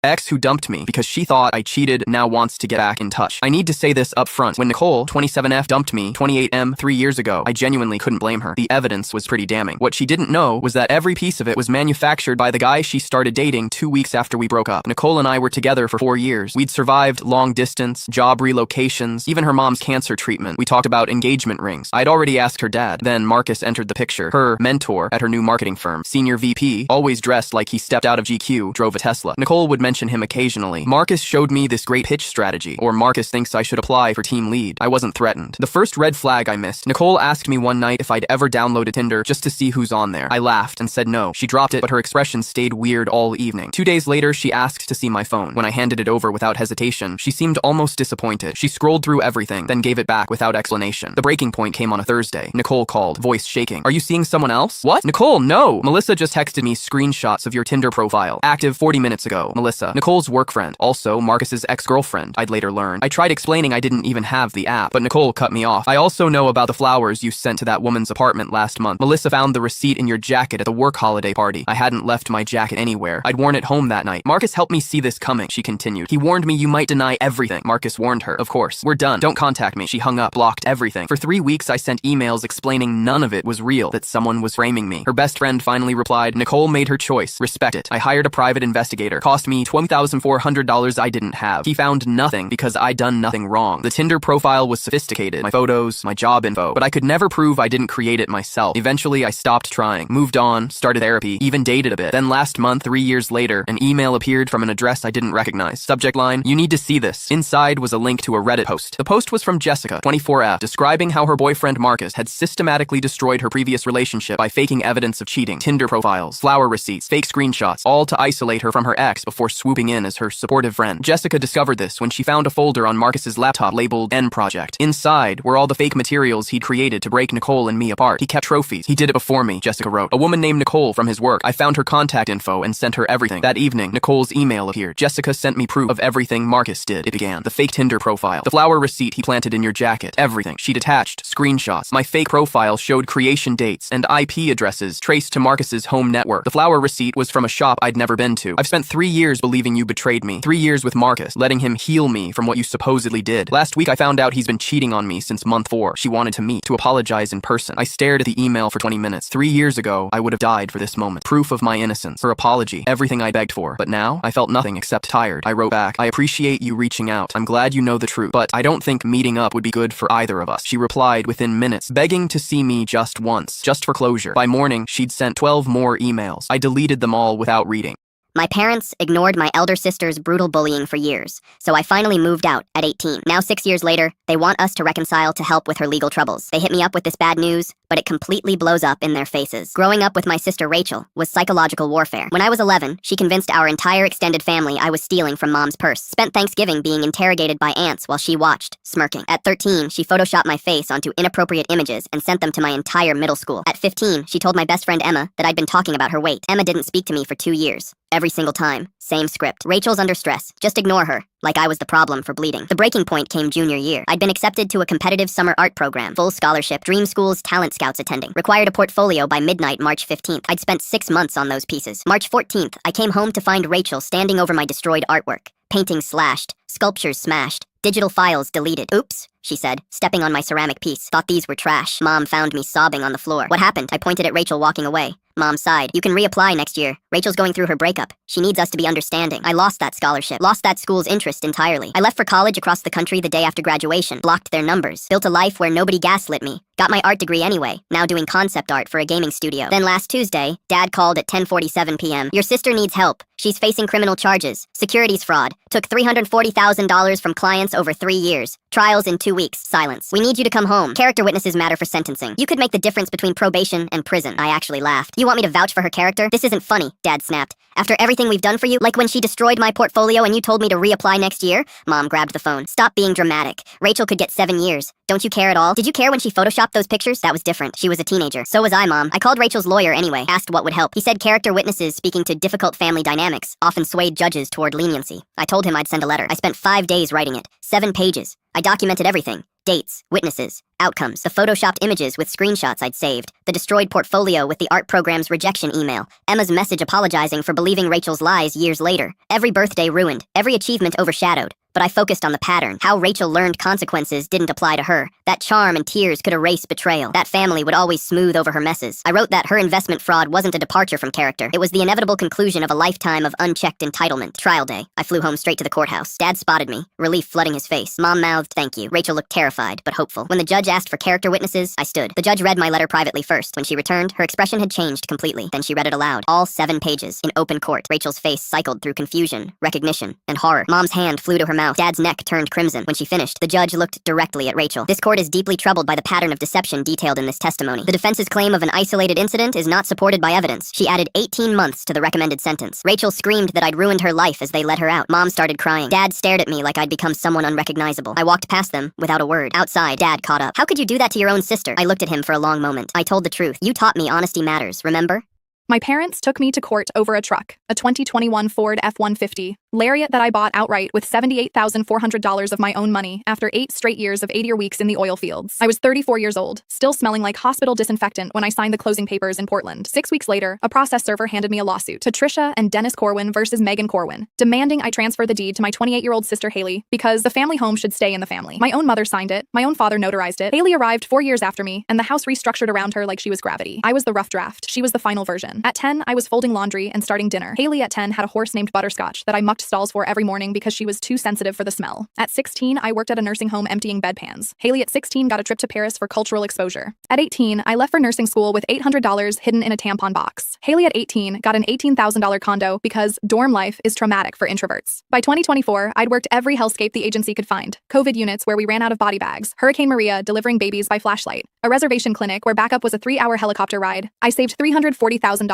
Ex who dumped me because she thought I cheated now wants to get back in touch. I need to say this up front. When Nicole, 27F, dumped me, 28M, 3 years ago, I genuinely couldn't blame her. The evidence was pretty damning. What she didn't know was that every piece of it was manufactured by the guy she started dating 2 weeks after we broke up. Nicole and I were together for 4 years. We'd survived long distance, job relocations, even her mom's cancer treatment. We talked about engagement rings. I'd already asked her dad. Then Marcus entered the picture. Her mentor at her new marketing firm. Senior VP, always dressed like he stepped out of GQ, drove a Tesla. Nicole would mention him occasionally. Marcus showed me this great pitch strategy. Or Marcus thinks I should apply for team lead. I wasn't threatened. The first red flag I missed. Nicole asked me one night if I'd ever downloaded Tinder just to see who's on there. I laughed and said no. She dropped it, but her expression stayed weird all evening. 2 days later, she asked to see my phone. When I handed it over without hesitation, she seemed almost disappointed. She scrolled through everything, then gave it back without explanation. The breaking point came on a Thursday. Nicole called, voice shaking. Are you seeing someone else? What? Nicole, no! Melissa just texted me screenshots of your Tinder profile. Active 40 minutes ago. Melissa, Nicole's work friend. Also, Marcus's ex-girlfriend, I'd later learn. I tried explaining I didn't even have the app, but Nicole cut me off. I also know about the flowers you sent to that woman's apartment last month. Melissa found the receipt in your jacket at the work holiday party. I hadn't left my jacket anywhere. I'd worn it home that night. Marcus helped me see this coming, she continued. He warned me you might deny everything. Marcus warned her. Of course. We're done. Don't contact me. She hung up, blocked everything. For 3 weeks, I sent emails explaining none of it was real, that someone was framing me. Her best friend finally replied, Nicole made her choice. Respect it. I hired a private investigator. Cost me $20,400 I didn't have. He found nothing because I'd done nothing wrong. The Tinder profile was sophisticated. My photos, my job info. But I could never prove I didn't create it myself. Eventually, I stopped trying. Moved on, started therapy, even dated a bit. Then last month, 3 years later, an email appeared from an address I didn't recognize. Subject line, you need to see this. Inside was a link to a Reddit post. The post was from Jessica, 24F, describing how her boyfriend Marcus had systematically destroyed her previous relationship by faking evidence of cheating, Tinder profiles, flower receipts, fake screenshots, all to isolate her from her ex before swooping in as her supportive friend. Jessica discovered this when she found a folder on Marcus's laptop labeled N Project. Inside were all the fake materials he'd created to break Nicole and me apart. He kept trophies. He did it before me, Jessica wrote. A woman named Nicole from his work. I found her contact info and sent her everything. That evening, Nicole's email appeared. Jessica sent me proof of everything Marcus did. It began. The fake Tinder profile. The flower receipt he planted in your jacket. Everything. She'd attached screenshots. My fake profile showed creation dates and IP addresses traced to Marcus's home network. The flower receipt was from a shop I'd never been to. I've spent 3 years believing you betrayed me. 3 years with Marcus, letting him heal me from what you supposedly did. Last week I found out he's been cheating on me since month 4. She wanted to meet, to apologize in person. I stared at the email for 20 minutes. 3 years ago, I would have died for this moment. Proof of my innocence. Her apology. Everything I begged for. But now, I felt nothing except tired. I wrote back, I appreciate you reaching out. I'm glad you know the truth. But I don't think meeting up would be good for either of us. She replied within minutes, begging to see me just once. Just for closure. By morning, she'd sent 12 more emails. I deleted them all without reading. My parents ignored my elder sister's brutal bullying for years, so I finally moved out at 18. Now 6 years later, they want us to reconcile to help with her legal troubles. They hit me up with this bad news, but it completely blows up in their faces. Growing up with my sister Rachel was psychological warfare. When I was 11, she convinced our entire extended family I was stealing from mom's purse. Spent Thanksgiving being interrogated by aunts while she watched, smirking. At 13, she photoshopped my face onto inappropriate images and sent them to my entire middle school. At 15, she told my best friend Emma that I'd been talking about her weight. Emma didn't speak to me for 2 years. Every single time. Same script. Rachel's under stress. Just ignore her. Like I was the problem for bleeding. The breaking point came junior year. I'd been accepted to a competitive summer art program. Full scholarship. Dream School's talent scouts attending. Required a portfolio by midnight March 15th. I'd spent 6 months on those pieces. March 14th, I came home to find Rachel standing over my destroyed artwork. Paintings slashed. Sculptures smashed. Digital files deleted. Oops, she said, stepping on my ceramic piece. Thought these were trash. Mom found me sobbing on the floor. What happened? I pointed at Rachel walking away. Mom sighed. You can reapply next year. Rachel's going through her breakup. She needs us to be understanding. I lost that scholarship. Lost that school's interest entirely. I left for college across the country the day after graduation. Blocked their numbers. Built a life where nobody gaslit me. Got my art degree anyway. Now doing concept art for a gaming studio. Then last Tuesday, Dad called at 10:47 p.m. Your sister needs help. She's facing criminal charges. Securities fraud. Took $340,000 from clients over 3 years. Trials in 2 weeks. Silence. We need you to come home. Character witnesses matter for sentencing. You could make the difference between probation and prison. I actually laughed. You want me to vouch for her character? This isn't funny, Dad snapped. After everything we've done for you, like when she destroyed my portfolio and you told me to reapply next year? Mom grabbed the phone. Stop being dramatic. Rachel could get 7 years. Don't you care at all? Did you care when she photoshopped those pictures? That was different. She was a teenager. So was I, Mom. I called Rachel's lawyer anyway. Asked what would help. He said character witnesses speaking to difficult family dynamics often swayed judges toward leniency. I told him I'd send a letter. I spent 5 days writing it. 7 pages. I documented everything. Dates, witnesses, outcomes, the photoshopped images with screenshots I'd saved, the destroyed portfolio with the art program's rejection email, Emma's message apologizing for believing Rachel's lies years later, every birthday ruined, every achievement overshadowed. But I focused on the pattern, how Rachel learned consequences didn't apply to her. That charm and tears could erase betrayal. That family would always smooth over her messes. I wrote that her investment fraud wasn't a departure from character. It was the inevitable conclusion of a lifetime of unchecked entitlement. Trial day. I flew home straight to the courthouse. Dad spotted me, relief flooding his face. Mom mouthed, "Thank you." Rachel looked terrified, but hopeful. When the judge asked for character witnesses, I stood. The judge read my letter privately first. When she returned, her expression had changed completely. Then she read it aloud. All 7 pages, in open court. Rachel's face cycled through confusion, recognition, and horror. Mom's hand flew to her mouth. Dad's neck turned crimson. When she finished, the judge looked directly at Rachel. This court is deeply troubled by the pattern of deception detailed in this testimony. The defense's claim of an isolated incident is not supported by evidence. She added 18 months to the recommended sentence. Rachel screamed that I'd ruined her life as they let her out. Mom started crying. Dad stared at me like I'd become someone unrecognizable. I walked past them without a word. Outside, Dad caught up. "How could you do that to your own sister?" I looked at him for a long moment. I told the truth. "You taught me honesty matters, remember?" My parents took me to court over a truck, a 2021 Ford F-150, Lariat that I bought outright with $78,400 of my own money after 8 straight years of 8-year weeks in the oil fields. I was 34 years old, still smelling like hospital disinfectant when I signed the closing papers in Portland. 6 weeks later, a process server handed me a lawsuit to Tricia and Dennis Corwin versus Megan Corwin, demanding I transfer the deed to my 28-year-old sister Haley because the family home should stay in the family. My own mother signed it, my own father notarized it. Haley arrived 4 years after me, and the house restructured around her like she was gravity. I was the rough draft. She was the final version. At 10, I was folding laundry and starting dinner. Haley at 10 had a horse named Butterscotch that I mucked stalls for every morning because she was too sensitive for the smell. At 16, I worked at a nursing home emptying bedpans. Haley at 16 got a trip to Paris for cultural exposure. At 18, I left for nursing school with $800 hidden in a tampon box. Haley at 18 got an $18,000 condo because dorm life is traumatic for introverts. By 2024, I'd worked every hellscape the agency could find. COVID units where we ran out of body bags. Hurricane Maria delivering babies by flashlight. A reservation clinic where backup was a 3-hour helicopter ride. I saved $340,000.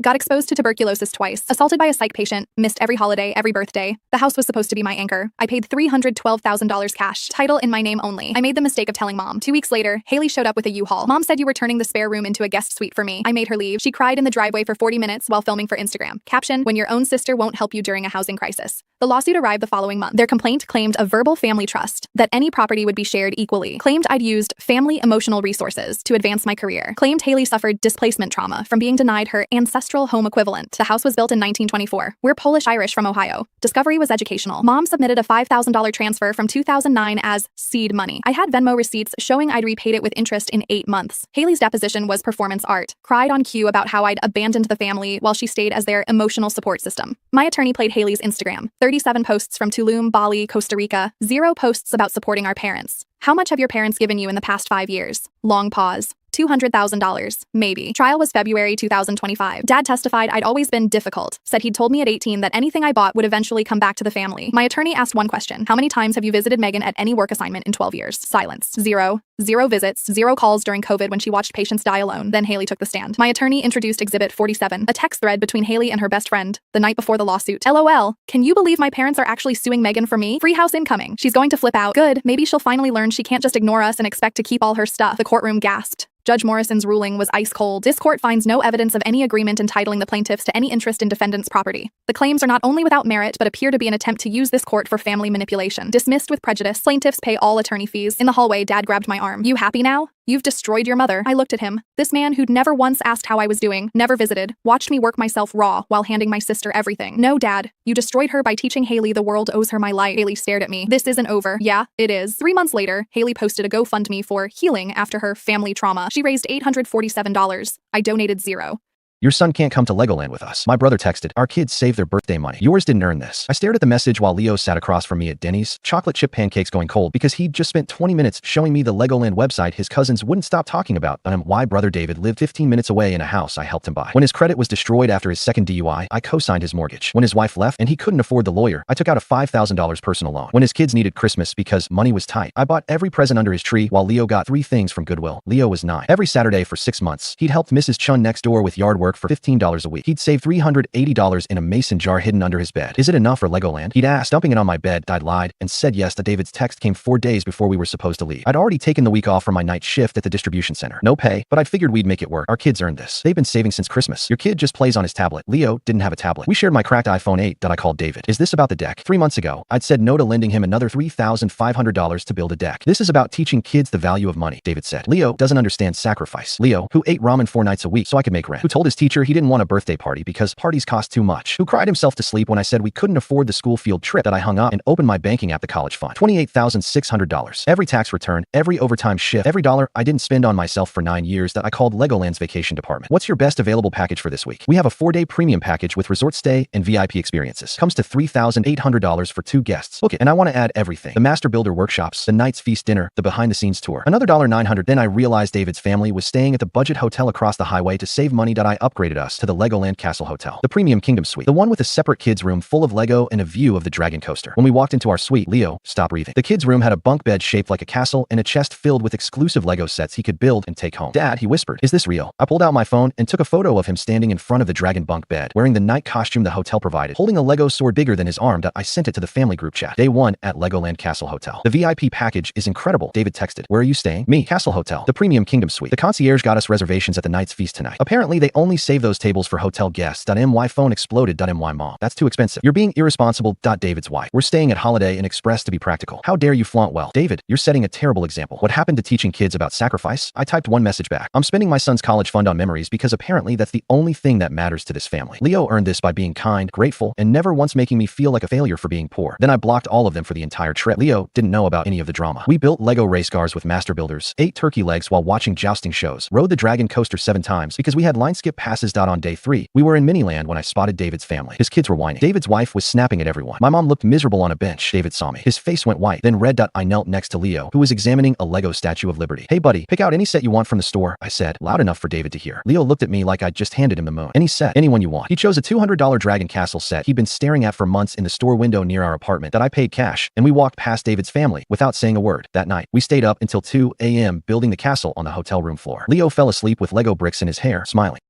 Got exposed to tuberculosis twice. Assaulted by a psych patient. Missed every holiday, every birthday. The house was supposed to be my anchor. I paid $312,000 cash. Title in my name only. I made the mistake of telling Mom. 2 weeks later, Haley showed up with a U-Haul. Mom said you were turning the spare room into a guest suite for me. I made her leave. She cried in the driveway for 40 minutes while filming for Instagram. Caption, "When your own sister won't help you during a housing crisis." The lawsuit arrived the following month. Their complaint claimed a verbal family trust, that any property would be shared equally. Claimed I'd used family emotional resources to advance my career. Claimed Haley suffered displacement trauma from being denied her ancestral home equivalent. The house was built in 1924. We're Polish-Irish from Ohio. Discovery was educational. Mom submitted a $5,000 transfer from 2009 as seed money. I had Venmo receipts showing I'd repaid it with interest in 8 months. Haley's deposition was performance art. Cried on cue about how I'd abandoned the family while she stayed as their emotional support system. My attorney played Haley's Instagram. 37 posts from Tulum, Bali, Costa Rica. 0 posts about supporting our parents. How much have your parents given you in the past 5 years? Long pause. $200,000, maybe. Trial was February 2025. Dad testified I'd always been difficult. Said he'd told me at 18 that anything I bought would eventually come back to the family. My attorney asked one question. How many times have you visited Megan at any work assignment in 12 years? Silence. 0. 0 visits, 0 calls during COVID when she watched patients die alone. Then Haley took the stand. My attorney introduced Exhibit 47, a text thread between Haley and her best friend, the night before the lawsuit. LOL. Can you believe my parents are actually suing Megan for me? Free house incoming. She's going to flip out. Good. Maybe she'll finally learn she can't just ignore us and expect to keep all her stuff. The courtroom gasped. Judge Morrison's ruling was ice cold. This court finds no evidence of any agreement entitling the plaintiffs to any interest in defendant's property. The claims are not only without merit, but appear to be an attempt to use this court for family manipulation. Dismissed with prejudice. Plaintiffs pay all attorney fees. In the hallway, Dad grabbed my arm. You happy now? You've destroyed your mother. I looked at him. This man who'd never once asked how I was doing, never visited, watched me work myself raw while handing my sister everything. No, Dad. You destroyed her by teaching Haley the world owes her my life. Haley stared at me. This isn't over. Yeah, it is. 3 months later, Haley posted a GoFundMe for healing after her family trauma. She raised $847. I donated 0. Your son can't come to Legoland with us. My brother texted, our kids saved their birthday money. Yours didn't earn this. I stared at the message while Leo sat across from me at Denny's, chocolate chip pancakes going cold because he'd just spent 20 minutes showing me the Legoland website his cousins wouldn't stop talking about. Why brother David lived 15 minutes away in a house I helped him buy. When his credit was destroyed after his second DUI, I co-signed his mortgage. When his wife left and he couldn't afford the lawyer, I took out a $5,000 personal loan. When his kids needed Christmas because money was tight, I bought every present under his tree while Leo got 3 things from Goodwill. Leo was 9. Every Saturday for 6 months, he'd helped Mrs. Chun next door with yard work work for $15 a week. He'd save $380 in a mason jar hidden under his bed. Is it enough for Legoland? He'd asked, dumping it on my bed. I'd lied and said yes that David's text came 4 days before we were supposed to leave. I'd already taken the week off from my night shift at the distribution center. No pay, but I figured we'd make it work. Our kids earned this. They've been saving since Christmas. Your kid just plays on his tablet. Leo didn't have a tablet. We shared my cracked iPhone 8 that I called David. Is this about the deck? 3 months ago, I'd said no to lending him another $3,500 to build a deck. This is about teaching kids the value of money, David said. Leo doesn't understand sacrifice. Leo, who ate ramen 4 nights a week so I could make rent. Who told his teacher he didn't want a birthday party because parties cost too much. Who cried himself to sleep when I said we couldn't afford the school field trip that I hung up and opened my banking app, the college fund. $28,600. Every tax return, every overtime shift, every dollar I didn't spend on myself for 9 years that I called Legoland's vacation department. What's your best available package for this week? We have a 4-day premium package with resort stay and VIP experiences. Comes to $3,800 for 2 guests. Book it. And I want to add everything. The master builder workshops, the night's feast dinner, the behind-the-scenes tour. Another $900. Then I realized David's family was staying at the budget hotel across the highway. To save money, I upgraded us to the Legoland Castle Hotel, the premium kingdom suite, the one with a separate kids room full of Lego and a view of the dragon coaster. When we walked into our suite, Leo stopped breathing. The kids room had a bunk bed shaped like a castle and a chest filled with exclusive Lego sets he could build and take home. Dad, he whispered, is this real? I pulled out my phone and took a photo of him standing in front of the dragon bunk bed, wearing the night costume the hotel provided, holding a Lego sword bigger than his arm. I sent it to the family group chat. Day 1 at Legoland Castle Hotel. The VIP package is incredible. David texted. Where are you staying? Me, Castle Hotel, the premium kingdom suite. The concierge got us reservations at the night's feast tonight. Apparently, they only save those tables for hotel guests. My phone exploded. My mom. That's too expensive. You're being irresponsible. David's wife. We're staying at Holiday Inn Express to be practical. How dare you flaunt well? David, you're setting a terrible example. What happened to teaching kids about sacrifice? I typed one message back. I'm spending my son's college fund on memories because apparently that's the only thing that matters to this family. Leo earned this by being kind, grateful, and never once making me feel like a failure for being poor. Then I blocked all of them for the entire trip. Leo didn't know about any of the drama. We built Lego race cars with master builders, ate turkey legs while watching jousting shows, rode the dragon coaster 7 times because we had line skip passes. On day 3, we were in Miniland when I spotted David's family. His kids were whining. David's wife was snapping at everyone. My mom looked miserable on a bench. David saw me. His face went white, then red. I knelt next to Leo, who was examining a Lego Statue of Liberty. Hey buddy, pick out any set you want from the store, I said, loud enough for David to hear. Leo looked at me like I'd just handed him the moon. Any set, anyone you want. He chose a $200 Dragon Castle set he'd been staring at for months in the store window near our apartment that I paid cash, and we walked past David's family without saying a word. That night, we stayed up until 2 a.m. building the castle on the hotel room floor. Leo fell asleep with Lego bricks in his hair, smiling.